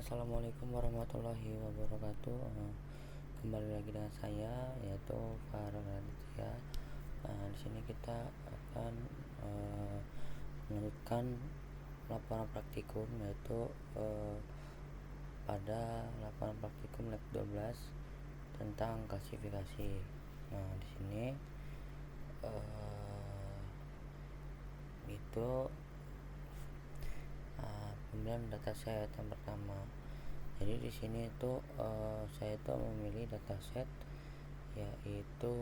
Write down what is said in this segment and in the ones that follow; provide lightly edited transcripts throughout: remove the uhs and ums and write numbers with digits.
Assalamualaikum warahmatullahi wabarakatuh. Kembali lagi dengan saya yaitu Farhan Raditya. Di sini kita akan melanjutkan laporan praktikum yaitu pada laporan praktikum lab 12 tentang klasifikasi. Di sini itu pemilihan dataset yang pertama. Jadi di sini itu saya itu memilih dataset yaitu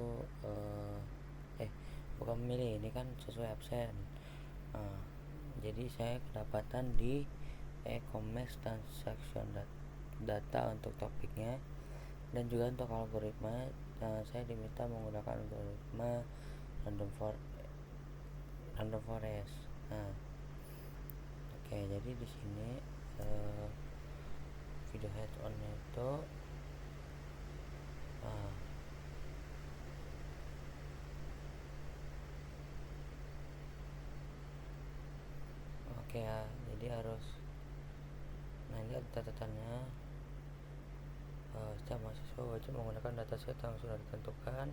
bukan memilih, ini kan sesuai absen. Jadi saya kedapatan di e-commerce transaction data untuk topiknya, dan juga untuk algoritma saya diminta menggunakan algoritma random forest. Jadi di sini video head on itu jadi harus lihat catatannya. Setiap mahasiswa wajib menggunakan dataset yang sudah ditentukan,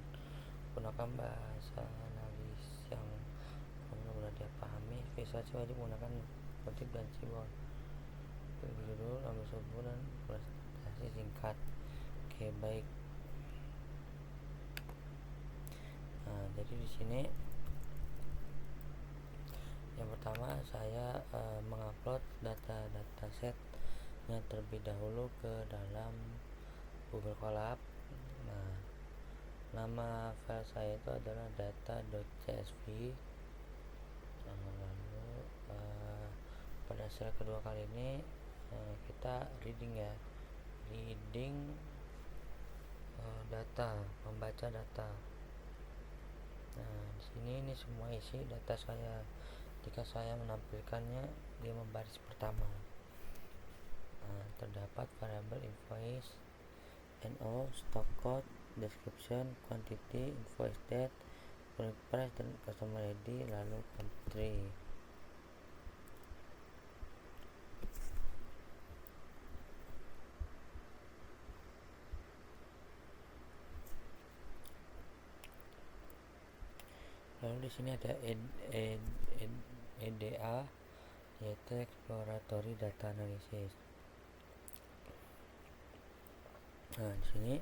gunakan bahasa analis yang benar-benar dia pahami. Visualisasi wajib menggunakan motif dan simbol. Judul, nama subuh, dan presentasi singkat. Baik. Jadi di sini yang pertama saya mengupload datasetnya terlebih dahulu ke dalam Google Colab. Nama file saya itu adalah data.csv. Lalu pada slide kedua kali ini kita reading data, membaca data. Di sini ini semua isi data saya. Jika saya menampilkannya di baris pertama, terdapat variabel invoice, NO, stock code, description, quantity, invoice date, unit price, dan customer ID, lalu country. Lalu di sini ada EDA, yaitu Exploratory Data Analysis. Di sini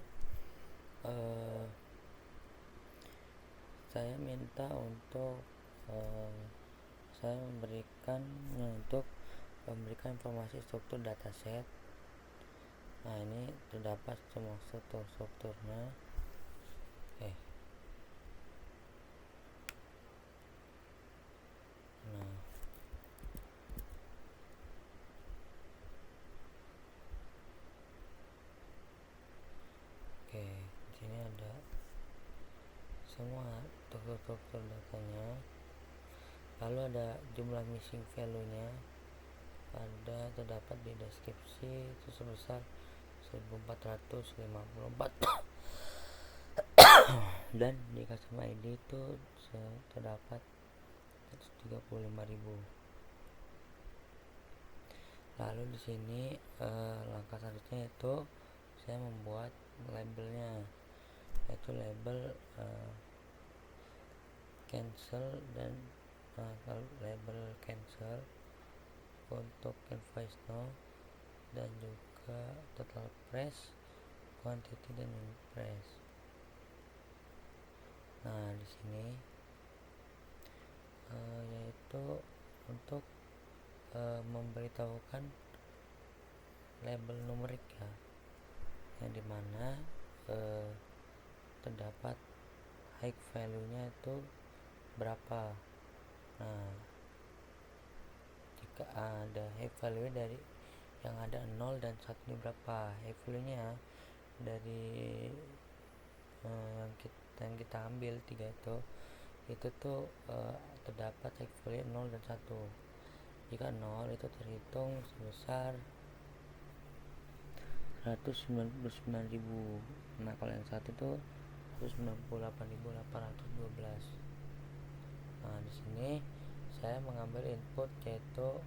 saya minta untuk saya memberikan informasi struktur dataset. Ini terdapat semua strukturnya. Di sini ada semua struktur datanya. Lalu ada jumlah missing value-nya, terdapat di deskripsi itu sebesar 1454 dan di customer ID itu terdapat 135.000. Lalu di sini langkah selanjutnya itu saya membuat labelnya, yaitu label cancel dan label cancel untuk invoice no, dan juga total price, quantity, dan unit price. Di sini yaitu untuk memberitahukan label numerik yang dimana terdapat high value-nya itu berapa. Jika ada high value dari yang ada 0 dan 1 ini berapa high value-nya dari yang kita ambil 3 itu tuh terdapat high value 0 dan 1. Jika 0 itu terhitung sebesar 199.000. Kalau yang 1 itu 198.812. Di sini saya mengambil input yaitu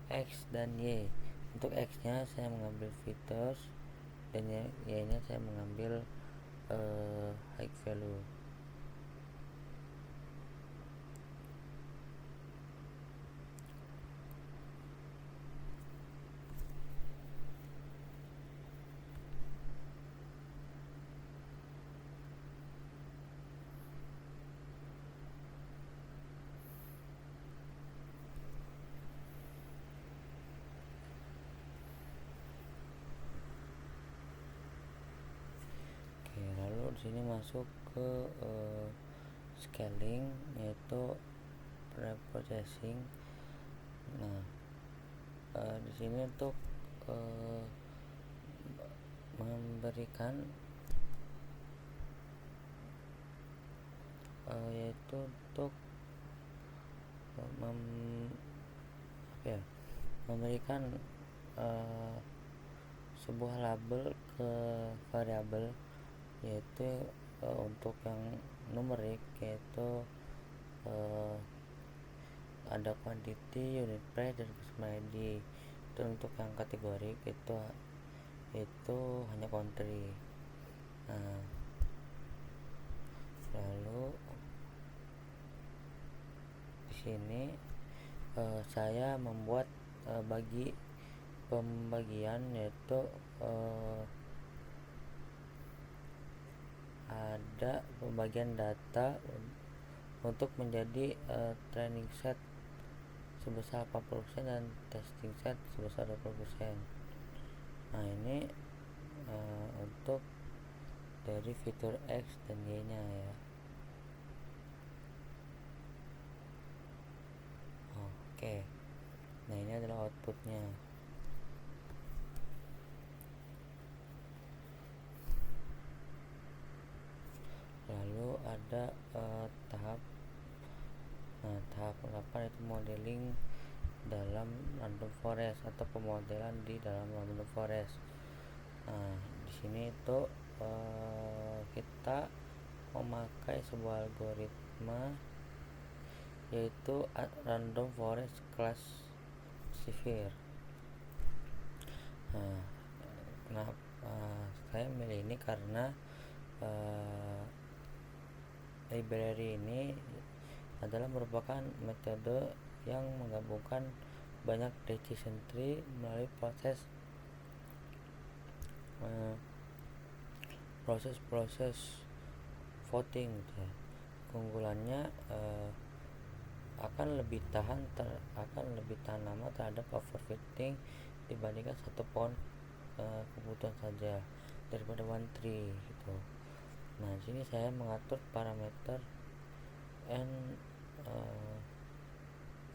X dan Y. Untuk X nya saya mengambil features, dan Y nya saya mengambil high value. Oke, lalu di sini masuk ke scaling, yaitu preprocessing. Nah, di sini untuk memberikan yaitu untuk memberikan sebuah label ke variabel, yaitu untuk yang numerik, yaitu ada quantity, unit price, dan customer ID. Itu untuk yang kategorik itu hanya country. Nah, lalu di sini saya membuat bagi pembagian, yaitu ada pembagian data untuk menjadi training set sebesar 40% dan testing set sebesar 20%. Nah, ini untuk dari fitur X dan Y nya ya. Oke, nah ini adalah outputnya. Lalu ada tahap 8, itu modeling dalam random forest atau pemodelan di dalam random forest. Nah, di sini itu kita memakai sebuah algoritma, yaitu random forest classifier. Nah, kenapa saya milih ini? Karena library ini adalah merupakan metode yang menggabungkan banyak decision tree melalui proses voting gitu ya. Keunggulannya akan lebih tahan lama terhadap overfitting dibandingkan satu pohon kebutuhan saja daripada one tree gitu. Nah, di sini saya mengatur parameter n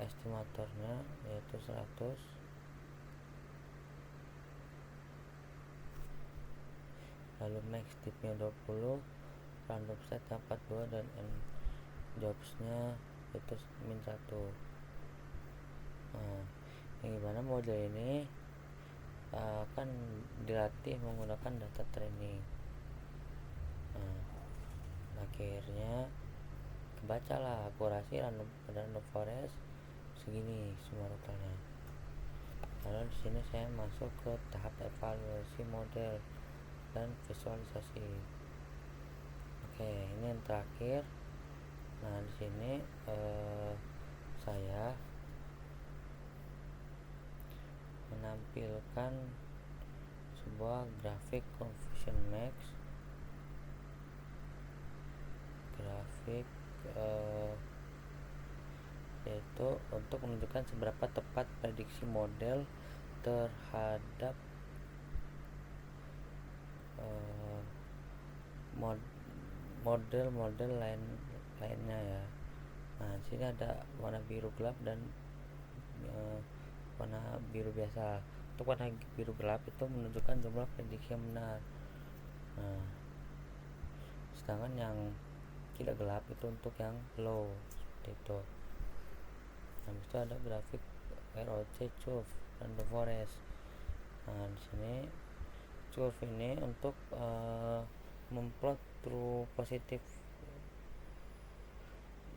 estimatornya, yaitu 100. Lalu max tipnya 20, random set 42, dan n jobsnya itu min 1. Nah, yang gimana model ini akan dilatih menggunakan data training. Nah, akhirnya kebacalah akurasi random forest segini semua totalnya. Lalu di sini saya masuk ke tahap evaluasi model dan visualisasi. Oke, ini yang terakhir. Nah, di sini saya menampilkan sebuah grafik confusion max, yaitu untuk menunjukkan seberapa tepat prediksi model terhadap model lainnya ya. Nah, di sini ada warna biru gelap dan warna biru biasa. Untuk warna biru gelap itu menunjukkan jumlah prediksi yang benar. Nah, sedangkan yang tidak gelap itu untuk yang low, seperti itu. Nah, itu ada grafik ROC curve random forest. Nah, di sini curve ini untuk memplot true positif,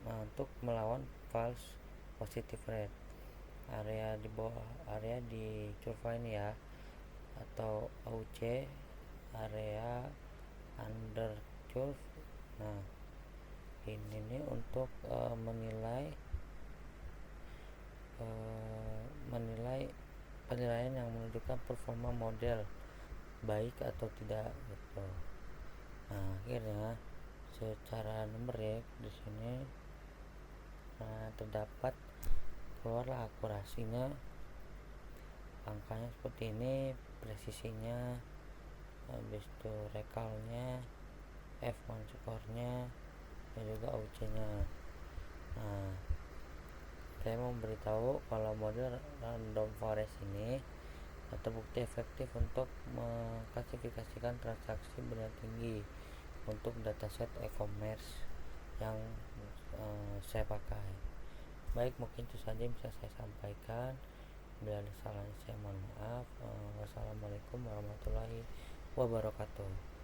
untuk melawan false positive rate. area di bawah, area di curva ini ya, atau AUC, area under curve. Nah, ini nih untuk menilai penilaian yang menunjukkan performa model baik atau tidak gitu. Nah, akhirnya secara numerik di sini terdapat keluarlah akurasinya, angkanya seperti ini, presisinya, habis itu rekalnya, F1 skornya, dan juga OC nya. Nah, saya mau memberitahu kalau model random forest ini terbukti efektif untuk mengklasifikasikan transaksi bernilai tinggi untuk dataset e-commerce yang saya pakai. Baik, mungkin itu saja yang bisa saya sampaikan. Bila ada salahnya saya mohon maaf. Wassalamualaikum warahmatullahi wabarakatuh.